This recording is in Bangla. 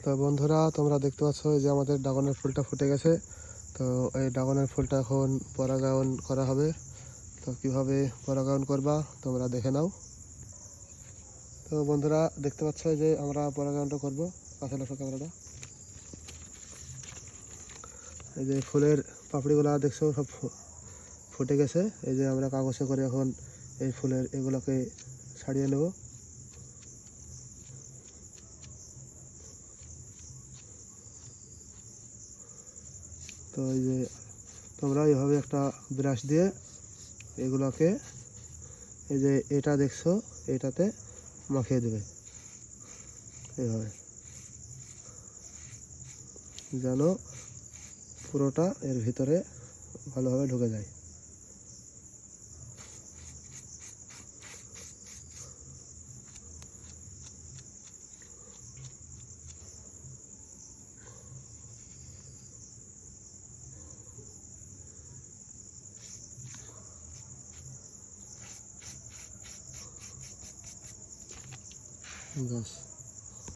তো বন্ধুরা, তোমরা দেখতে পাচ্ছ যে আমাদের ড্রাগনের ফুলটা ফুটে গেছে। তো এই ড্রাগনের ফুলটা এখন পরাগায়ন করা হবে। তো কিভাবে পরাগায়ন করবা তোমরা দেখে নাও। তো বন্ধুরা দেখতে পাচ্ছ যে আমরা পরাগায়নটা করব। কাছে আসো ক্যামেরাটা। এই যে ফুলের পাপড়িগুলো দেখছো সব ফুটে গেছে। এই যে আমরা কাগজে করে এখন এই ফুলের এগুলোকে ছাড়িয়ে নেব। তো এই যে তোমরা এইভাবে একটা ব্রাশ দিয়ে এগুলোকে এই যে এটা দেখছো এটাতে মাখিয়ে দেবে এইভাবে, যেন পুরোটা এর ভিতরে ভালোভাবে ঢুকে যায়। ব্যাস।